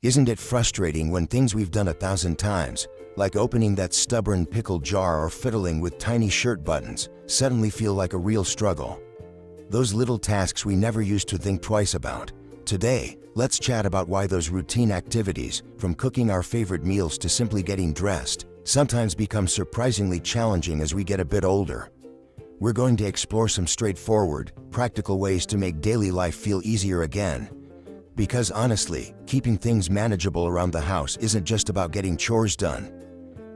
Isn't it frustrating when things we've done 1,000 times, like opening that stubborn pickle jar or fiddling with tiny shirt buttons, suddenly feel like a real struggle? Those little tasks we never used to think twice about. Today, let's chat about why those routine activities, from cooking our favorite meals to simply getting dressed, sometimes become surprisingly challenging as we get a bit older. We're going to explore some straightforward, practical ways to make daily life feel easier again. Because honestly, keeping things manageable around the house isn't just about getting chores done.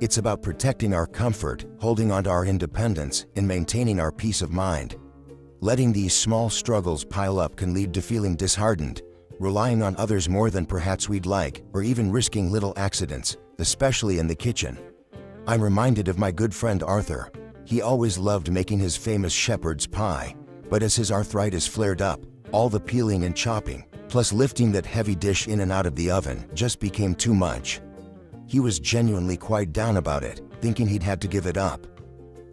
It's about protecting our comfort, holding on to our independence, and maintaining our peace of mind. Letting these small struggles pile up can lead to feeling disheartened, relying on others more than perhaps we'd like, or even risking little accidents, especially in the kitchen. I'm reminded of my good friend Arthur. He always loved making his famous shepherd's pie, but as his arthritis flared up, all the peeling and chopping, plus lifting that heavy dish in and out of the oven, just became too much. He was genuinely quite down about it, thinking he'd had to give it up.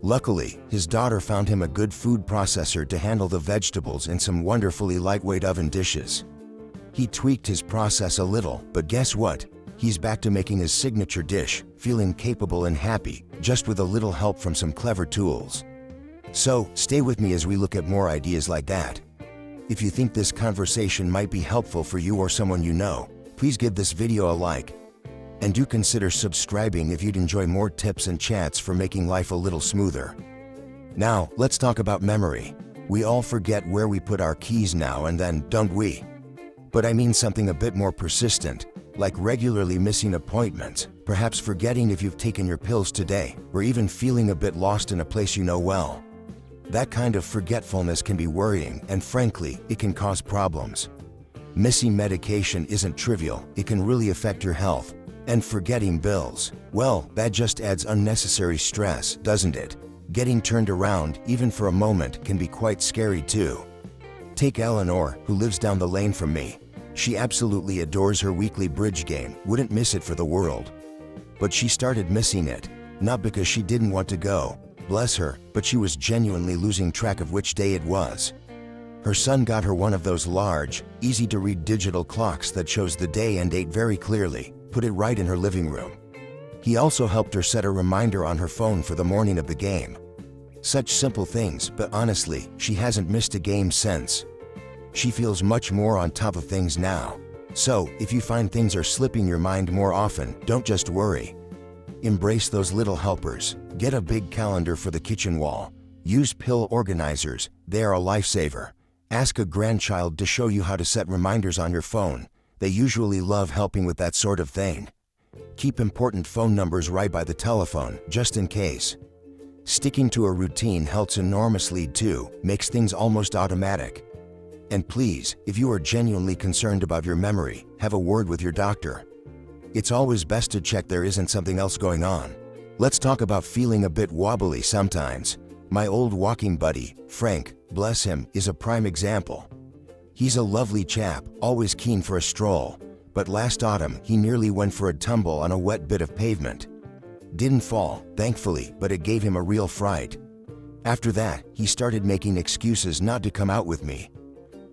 Luckily, his daughter found him a good food processor to handle the vegetables and some wonderfully lightweight oven dishes. He tweaked his process a little, but guess what? He's back to making his signature dish, feeling capable and happy, just with a little help from some clever tools. So, stay with me as we look at more ideas like that. If you think this conversation might be helpful for you or someone you know, please give this video a like. And do consider subscribing if you'd enjoy more tips and chats for making life a little smoother. Now, let's talk about memory. We all forget where we put our keys now and then, don't we? But I mean something a bit more persistent, like regularly missing appointments, perhaps forgetting if you've taken your pills today, or even feeling a bit lost in a place you know well. That kind of forgetfulness can be worrying, and frankly, it can cause problems. Missing medication isn't trivial, it can really affect your health. And forgetting bills, well, that just adds unnecessary stress, doesn't it? Getting turned around, even for a moment, can be quite scary too. Take Eleanor, who lives down the lane from me. She absolutely adores her weekly bridge game, wouldn't miss it for the world. But she started missing it, not because she didn't want to go, bless her, but she was genuinely losing track of which day it was. Her son got her one of those large, easy-to-read digital clocks that shows the day and date very clearly, put it right in her living room. He also helped her set a reminder on her phone for the morning of the game. Such simple things, but honestly, she hasn't missed a game since. She feels much more on top of things now. So, if you find things are slipping your mind more often, don't just worry. Embrace those little helpers. Get a big calendar for the kitchen wall. Use pill organizers, they are a lifesaver. Ask a grandchild to show you how to set reminders on your phone. They usually love helping with that sort of thing. Keep important phone numbers right by the telephone, just in case. Sticking to a routine helps enormously too, makes things almost automatic. And please, if you are genuinely concerned about your memory, have a word with your doctor. It's always best to check there isn't something else going on. Let's talk about feeling a bit wobbly sometimes. My old walking buddy, Frank, bless him, is a prime example. He's a lovely chap, always keen for a stroll, but last autumn he nearly went for a tumble on a wet bit of pavement. Didn't fall, thankfully, but it gave him a real fright. After that, he started making excuses not to come out with me.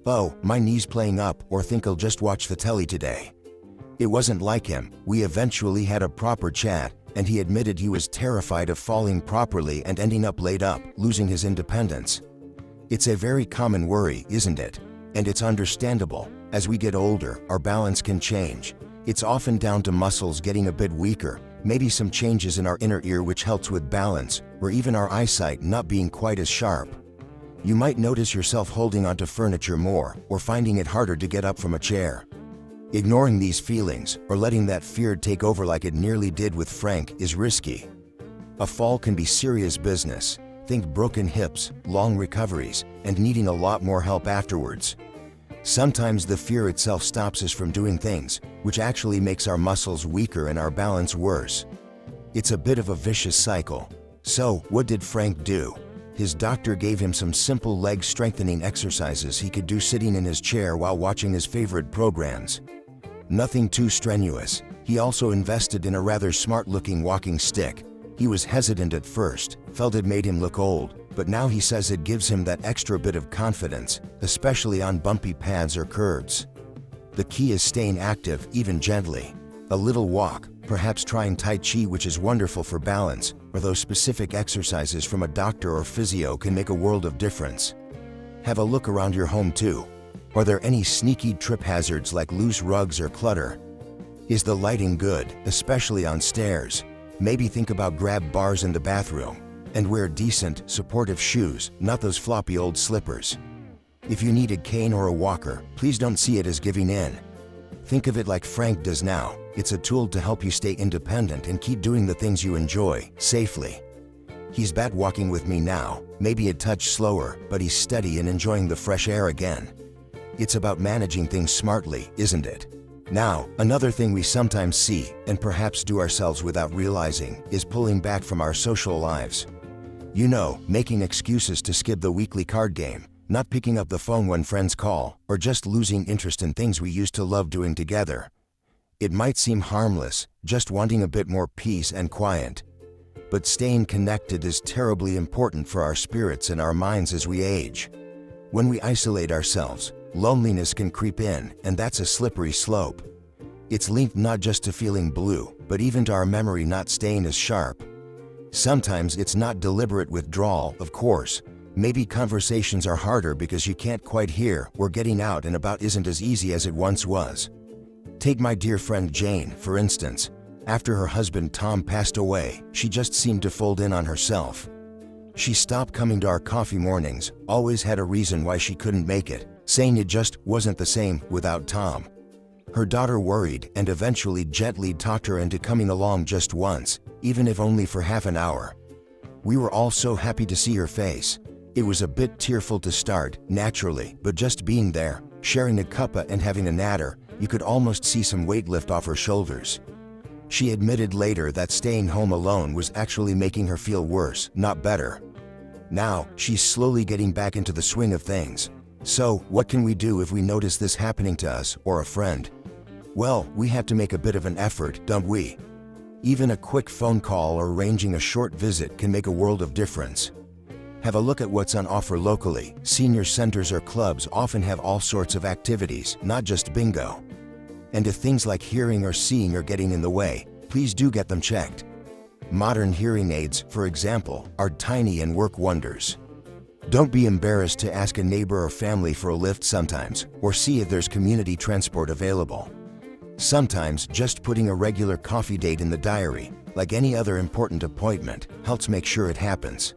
Oh, my knee's playing up, or think I'll just watch the telly today. It wasn't like him. We eventually had a proper chat, and he admitted he was terrified of falling properly and ending up laid up, losing his independence. It's a very common worry, isn't it? And it's understandable. As we get older, our balance can change. It's often down to muscles getting a bit weaker, maybe some changes in our inner ear which helps with balance, or even our eyesight not being quite as sharp. You might notice yourself holding onto furniture more, or finding it harder to get up from a chair. Ignoring these feelings, or letting that fear take over like it nearly did with Frank, is risky. A fall can be serious business. Think broken hips, long recoveries, and needing a lot more help afterwards. Sometimes the fear itself stops us from doing things, which actually makes our muscles weaker and our balance worse. It's a bit of a vicious cycle. So, what did Frank do? His doctor gave him some simple leg strengthening exercises he could do sitting in his chair while watching his favorite programs. Nothing too strenuous. He also invested in a rather smart-looking walking stick. He was hesitant at first, felt it made him look old, but now he says it gives him that extra bit of confidence, especially on bumpy paths or curbs. The key is staying active, even gently. A little walk, perhaps trying Tai Chi, which is wonderful for balance, or those specific exercises from a doctor or physio can make a world of difference. Have a look around your home too. Are there any sneaky trip hazards like loose rugs or clutter? Is the lighting good, especially on stairs? Maybe think about grab bars in the bathroom. And wear decent, supportive shoes, not those floppy old slippers. If you need a cane or a walker, please don't see it as giving in. Think of it like Frank does now. It's a tool to help you stay independent and keep doing the things you enjoy, safely. He's bat walking with me now, maybe a touch slower, but he's steady and enjoying the fresh air again. It's about managing things smartly, isn't it? Now, another thing we sometimes see, and perhaps do ourselves without realizing, is pulling back from our social lives. You know, making excuses to skip the weekly card game, not picking up the phone when friends call, or just losing interest in things we used to love doing together. It might seem harmless, just wanting a bit more peace and quiet. But staying connected is terribly important for our spirits and our minds as we age. When we isolate ourselves, loneliness can creep in, and that's a slippery slope. It's linked not just to feeling blue, but even to our memory not staying as sharp. Sometimes it's not deliberate withdrawal, of course. Maybe conversations are harder because you can't quite hear, or getting out and about isn't as easy as it once was. Take my dear friend Jane, for instance. After her husband Tom passed away, she just seemed to fold in on herself. She stopped coming to our coffee mornings, always had a reason why she couldn't make it, saying it just wasn't the same without Tom. Her daughter worried and eventually gently talked her into coming along just once, even if only for half an hour. We were all so happy to see her face. It was a bit tearful to start, naturally, but just being there, sharing a cuppa and having a natter, you could almost see some weight lift off her shoulders. She admitted later that staying home alone was actually making her feel worse, not better. Now, she's slowly getting back into the swing of things. So, what can we do if we notice this happening to us or a friend? Well, we have to make a bit of an effort, don't we? Even a quick phone call or arranging a short visit can make a world of difference. Have a look at what's on offer locally. Senior centers or clubs often have all sorts of activities, not just bingo. And if things like hearing or seeing are getting in the way, please do get them checked. Modern hearing aids, for example, are tiny and work wonders. Don't be embarrassed to ask a neighbor or family for a lift sometimes, or see if there's community transport available. Sometimes just putting a regular coffee date in the diary, like any other important appointment, helps make sure it happens.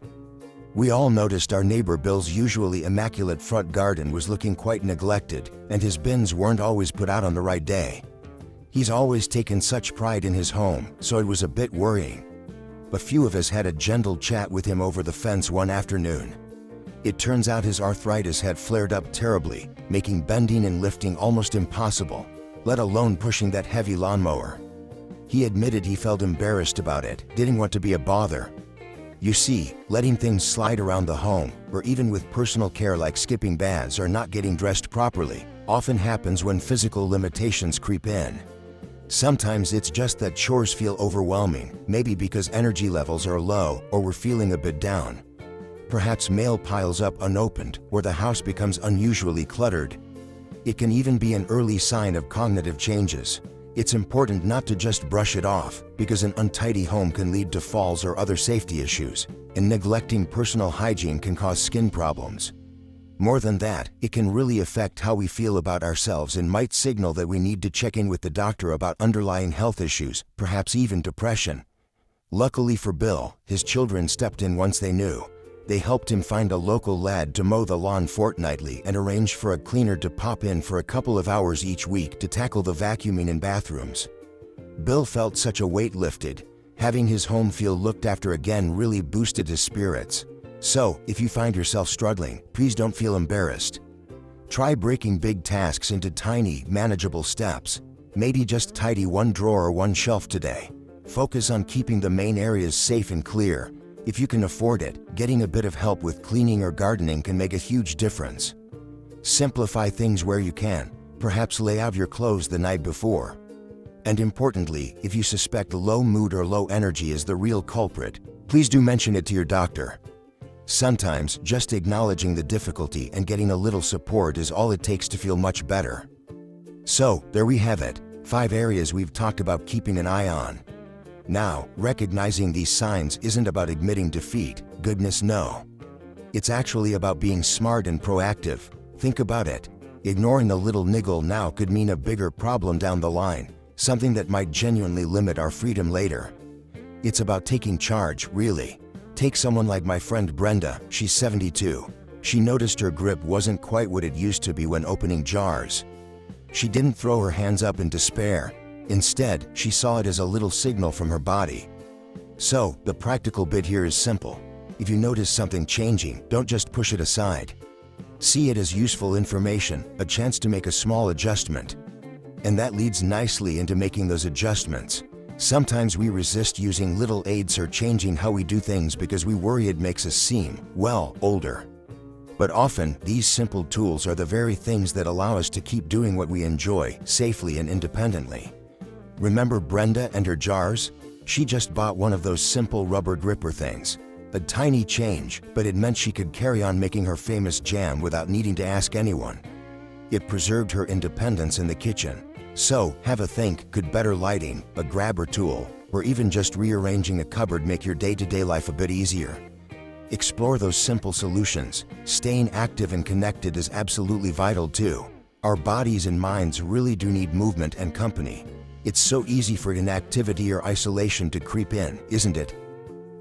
We all noticed our neighbor Bill's usually immaculate front garden was looking quite neglected, and his bins weren't always put out on the right day. He's always taken such pride in his home, so it was a bit worrying. But few of us had a gentle chat with him over the fence one afternoon. It turns out his arthritis had flared up terribly, making bending and lifting almost impossible, let alone pushing that heavy lawnmower. He admitted he felt embarrassed about it, didn't want to be a bother. You see, letting things slide around the home, or even with personal care like skipping baths or not getting dressed properly, often happens when physical limitations creep in. Sometimes it's just that chores feel overwhelming, maybe because energy levels are low or we're feeling a bit down. Perhaps mail piles up unopened, or the house becomes unusually cluttered. It can even be an early sign of cognitive changes. It's important not to just brush it off, because an untidy home can lead to falls or other safety issues, and neglecting personal hygiene can cause skin problems. More than that, it can really affect how we feel about ourselves and might signal that we need to check in with the doctor about underlying health issues, perhaps even depression. Luckily for Bill, his children stepped in once they knew. They helped him find a local lad to mow the lawn fortnightly and arrange for a cleaner to pop in for a couple of hours each week to tackle the vacuuming in bathrooms. Bill felt such a weight lifted. Having his home feel looked after again really boosted his spirits. So, if you find yourself struggling, please don't feel embarrassed. Try breaking big tasks into tiny, manageable steps. Maybe just tidy one drawer or one shelf today. Focus on keeping the main areas safe and clear. If you can afford it, getting a bit of help with cleaning or gardening can make a huge difference. Simplify things where you can. Perhaps lay out your clothes the night before. And importantly, if you suspect low mood or low energy is the real culprit, please do mention it to your doctor. Sometimes, just acknowledging the difficulty and getting a little support is all it takes to feel much better. So, there we have it, 5 areas we've talked about keeping an eye on. Now, recognizing these signs isn't about admitting defeat, goodness no. It's actually about being smart and proactive. Think about it. Ignoring a little niggle now could mean a bigger problem down the line, something that might genuinely limit our freedom later. It's about taking charge, really. Take someone like my friend Brenda, she's 72. She noticed her grip wasn't quite what it used to be when opening jars. She didn't throw her hands up in despair. Instead, she saw it as a little signal from her body. So, the practical bit here is simple. If you notice something changing, don't just push it aside. See it as useful information, a chance to make a small adjustment. And that leads nicely into making those adjustments. Sometimes we resist using little aids or changing how we do things because we worry it makes us seem, well, older. But often, these simple tools are the very things that allow us to keep doing what we enjoy, safely and independently. Remember Brenda and her jars? She just bought one of those simple rubber gripper things. A tiny change, but it meant she could carry on making her famous jam without needing to ask anyone. It preserved her independence in the kitchen. So, have a think, could better lighting, a grabber tool, or even just rearranging a cupboard make your day-to-day life a bit easier? Explore those simple solutions. Staying active and connected is absolutely vital too. Our bodies and minds really do need movement and company. It's so easy for inactivity or isolation to creep in, isn't it?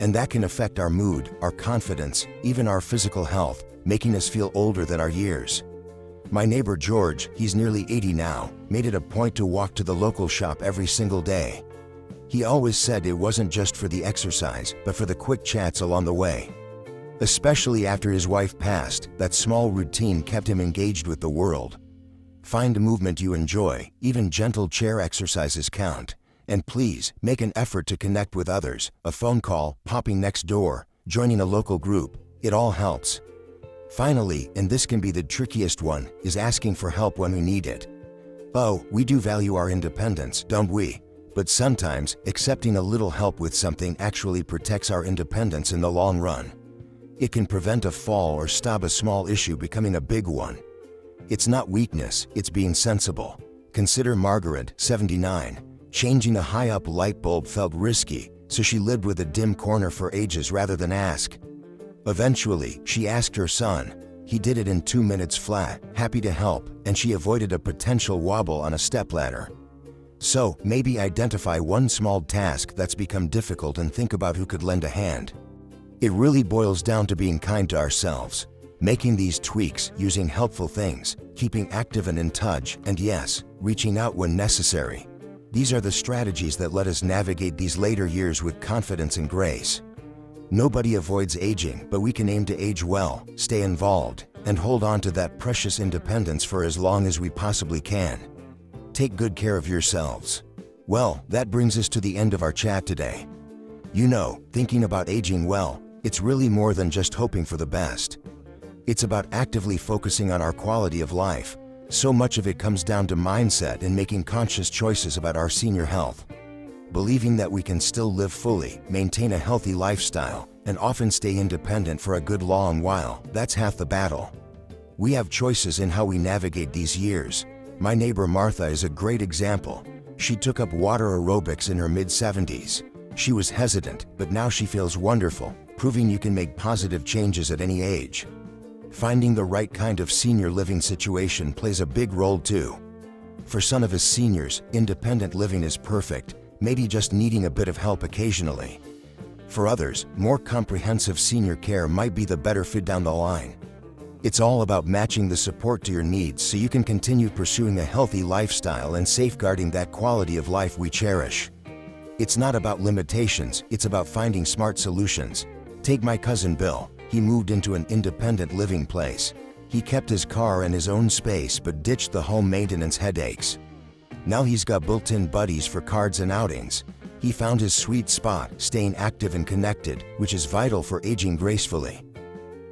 And that can affect our mood, our confidence, even our physical health, making us feel older than our years. My neighbor George, he's nearly 80 now, made it a point to walk to the local shop every single day. He always said it wasn't just for the exercise, but for the quick chats along the way. Especially after his wife passed, that small routine kept him engaged with the world. Find a movement you enjoy, even gentle chair exercises count. And please, make an effort to connect with others. A phone call, popping next door, joining a local group, it all helps. Finally, and this can be the trickiest one, is asking for help when we need it. Oh, we do value our independence, don't we? But sometimes, accepting a little help with something actually protects our independence in the long run. It can prevent a fall or stop a small issue becoming a big one. It's not weakness, it's being sensible. Consider Margaret, 79. Changing a high-up light bulb felt risky, so she lived with a dim corner for ages rather than ask. Eventually, she asked her son. He did it in 2 minutes flat, happy to help, and she avoided a potential wobble on a stepladder. So, maybe identify one small task that's become difficult and think about who could lend a hand. It really boils down to being kind to ourselves, making these tweaks, using helpful things, keeping active and in touch, and yes, reaching out when necessary. These are the strategies that let us navigate these later years with confidence and grace. Nobody avoids aging, but we can aim to age well, stay involved, and hold on to that precious independence for as long as we possibly can. Take good care of yourselves. Well, that brings us to the end of our chat today. You know, thinking about aging well, it's really more than just hoping for the best. It's about actively focusing on our quality of life. So much of it comes down to mindset and making conscious choices about our senior health. Believing that we can still live fully, maintain a healthy lifestyle, and often stay independent for a good long while, that's half the battle. We have choices in how we navigate these years. My neighbor Martha is a great example. She took up water aerobics in her mid-70s. She was hesitant, but now she feels wonderful, proving you can make positive changes at any age. Finding the right kind of senior living situation plays a big role too. For some of us seniors, independent living is perfect, maybe just needing a bit of help occasionally. For others, more comprehensive senior care might be the better fit down the line. It's all about matching the support to your needs so you can continue pursuing a healthy lifestyle and safeguarding that quality of life we cherish. It's not about limitations, it's about finding smart solutions. Take my cousin Bill. He moved into an independent living place. He kept his car and his own space but ditched the home maintenance headaches. Now he's got built-in buddies for cards and outings. He found his sweet spot, staying active and connected, which is vital for aging gracefully.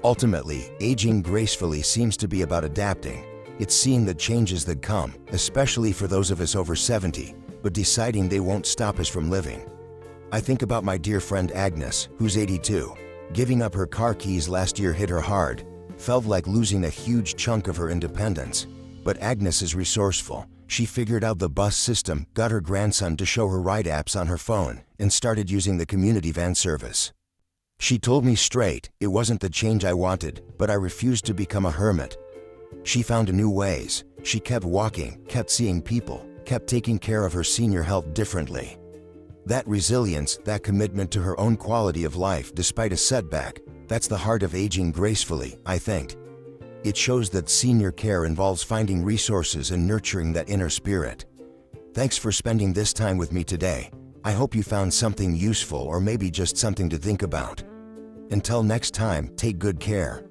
Ultimately, aging gracefully seems to be about adapting. It's seeing the changes that come, especially for those of us over 70, but deciding they won't stop us from living. I think about my dear friend Agnes, who's 82. Giving up her car keys last year hit her hard. Felt like losing a huge chunk of her independence. But Agnes is resourceful. She figured out the bus system, got her grandson to show her ride apps on her phone, and started using the community van service. She told me straight, it wasn't the change I wanted, but I refused to become a hermit. She found new ways. She kept walking, kept seeing people, kept taking care of her senior health differently. That resilience, that commitment to her own quality of life despite a setback, that's the heart of aging gracefully, I think. It shows that senior care involves finding resources and nurturing that inner spirit. Thanks for spending this time with me today. I hope you found something useful or maybe just something to think about. Until next time, take good care.